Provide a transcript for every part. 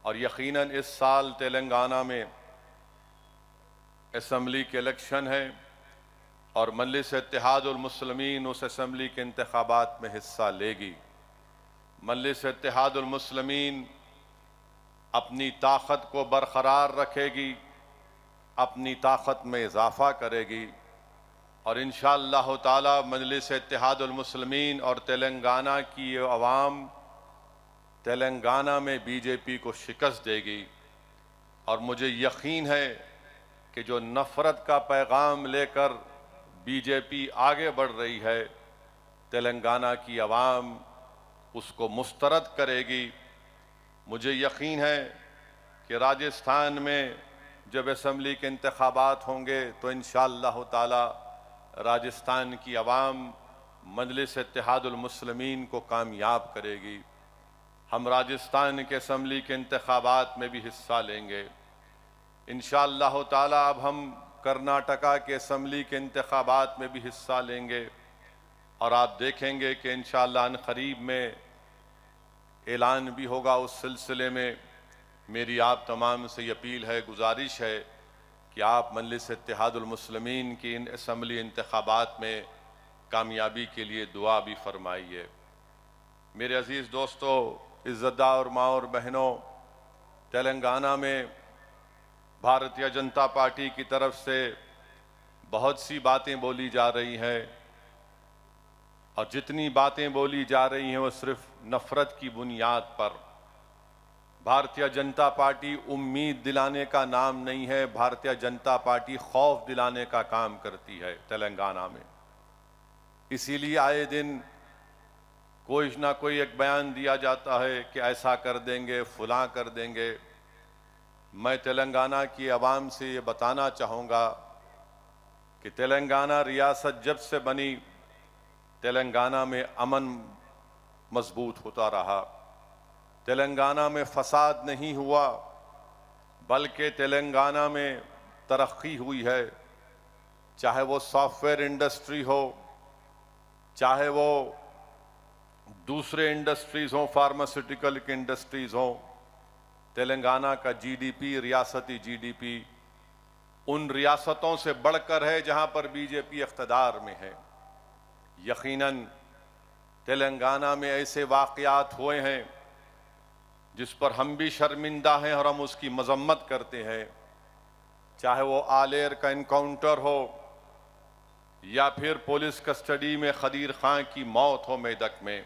اور یقیناً اس سال تلنگانہ میں اسمبلی کے الیکشن ہے اور مجلس اتحاد المسلمین اس اسمبلی کے انتخابات میں حصہ لے گی۔ مجلس اتحاد المسلمین اپنی طاقت کو برقرار رکھے گی، اپنی طاقت میں اضافہ کرے گی، اور انشاءاللہ تعالی مجلس اتحاد المسلمین اور تلنگانہ کی عوام تلنگانہ میں بی جے پی کو شکست دے گی۔ اور مجھے یقین ہے کہ جو نفرت کا پیغام لے کر بی جے پی آگے بڑھ رہی ہے، تلنگانہ کی عوام اس کو مسترد کرے گی۔ مجھے یقین ہے کہ راجستھان میں جب اسمبلی کے انتخابات ہوں گے تو انشاءاللہ تعالی راجستھان کی عوام مجلس اتحاد المسلمین کو کامیاب کرے گی۔ ہم راجستھان کے اسمبلی کے انتخابات میں بھی حصہ لیں گے انشاءاللہ تعالی۔ اب ہم کرناٹکا کے اسمبلی کے انتخابات میں بھی حصہ لیں گے، اور آپ دیکھیں گے کہ انشاءاللہ ان قریب میں اعلان بھی ہوگا اس سلسلے میں۔ میری آپ تمام سے اپیل ہے، گزارش ہے کہ آپ مجلس اتحاد المسلمین کی ان اسمبلی انتخابات میں کامیابی کے لیے دعا بھی فرمائیے۔ میرے عزیز دوستو، عزت دار ماں اور بہنوں، تلنگانہ میں بھارتیہ جنتا پارٹی کی طرف سے بہت سی باتیں بولی جا رہی ہیں، اور جتنی باتیں بولی جا رہی ہیں وہ صرف نفرت کی بنیاد پر۔ بھارتیہ جنتا پارٹی امید دلانے کا نام نہیں ہے، بھارتیہ جنتا پارٹی خوف دلانے کا کام کرتی ہے تلنگانہ میں۔ اسی لیے آئے دن کوئی نہ کوئی ایک بیان دیا جاتا ہے کہ ایسا کر دیں گے، فلاں کر دیں گے۔ میں تلنگانہ کی عوام سے یہ بتانا چاہوں گا کہ تلنگانہ ریاست جب سے بنی، تلنگانہ میں امن مضبوط ہوتا رہا، تلنگانہ میں فساد نہیں ہوا، بلکہ تلنگانہ میں ترقی ہوئی ہے۔ چاہے وہ سافٹ ویئر انڈسٹری ہو، چاہے وہ دوسرے انڈسٹریز ہوں، فارماسیوٹیکل کی انڈسٹریز ہوں، تلنگانہ کا جی ڈی پی، ریاستی جی ڈی پی ان ریاستوں سے بڑھ کر ہے جہاں پر بی جے پی اقتدار میں ہے۔ یقیناً تلنگانہ میں ایسے واقعات ہوئے ہیں جس پر ہم بھی شرمندہ ہیں اور ہم اس کی مذمت کرتے ہیں، چاہے وہ آلیر کا انکاؤنٹر ہو یا پھر پولیس کسٹڈی میں خدیر خان کی موت ہو میدک میں،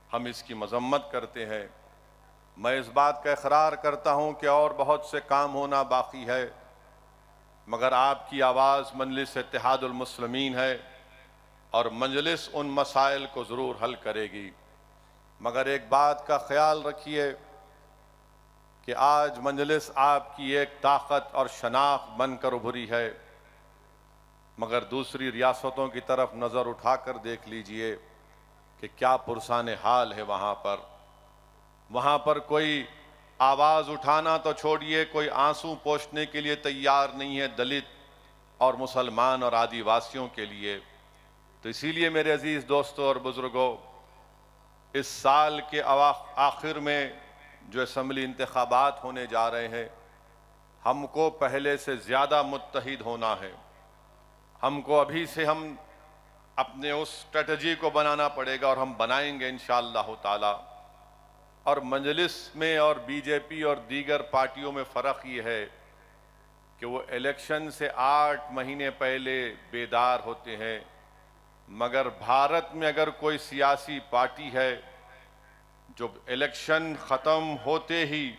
ہم اس کی مذمت کرتے ہیں۔ میں اس بات کا اقرار کرتا ہوں کہ اور بہت سے کام ہونا باقی ہے، مگر آپ کی آواز مجلس اتحاد المسلمین ہے اور مجلس ان مسائل کو ضرور حل کرے گی۔ مگر ایک بات کا خیال رکھیے کہ آج مجلس آپ کی ایک طاقت اور شناخت بن کر ابھری ہے، مگر دوسری ریاستوں کی طرف نظر اٹھا کر دیکھ لیجئے کہ کیا پرسان حال ہے وہاں پر کوئی آواز اٹھانا تو چھوڑیے، کوئی آنسو پوچھنے کے لیے تیار نہیں ہے دلت اور مسلمان اور آدیواسیوں کے لیے۔ تو اسی لیے میرے عزیز دوستوں اور بزرگوں، اس سال کے آخر میں جو اسمبلی انتخابات ہونے جا رہے ہیں، ہم کو پہلے سے زیادہ متحد ہونا ہے۔ ہم کو ابھی سے ہم اپنے اس اسٹریٹجی کو بنانا پڑے گا، اور ہم بنائیں گے انشاءاللہ تعالی۔ اور مجلس میں اور بی جے پی اور دیگر پارٹیوں میں فرق یہ ہے کہ وہ الیکشن سے 8 مہینے پہلے بیدار ہوتے ہیں، مگر بھارت میں اگر کوئی سیاسی پارٹی ہے جو الیکشن ختم ہوتے ہی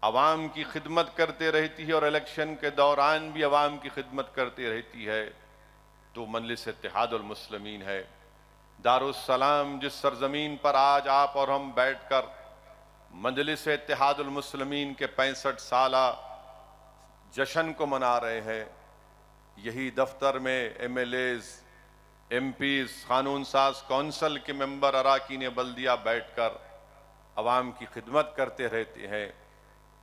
عوام کی خدمت کرتے رہتی ہے اور الیکشن کے دوران بھی عوام کی خدمت کرتے رہتی ہے، تو مجلس اتحاد المسلمین ہے۔ دارالسلام جس سرزمین پر آج آپ اور ہم بیٹھ کر مجلس اتحاد المسلمین کے 65 سالہ جشن کو منا رہے ہیں، یہی دفتر میں MLAs, MPs, قانون ساز کونسل کے ممبر، اراکین بلدیہ بیٹھ کر عوام کی خدمت کرتے رہتے ہیں،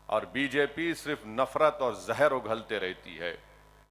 اور بی جے پی صرف نفرت اور زہر اگلتے رہتی ہے۔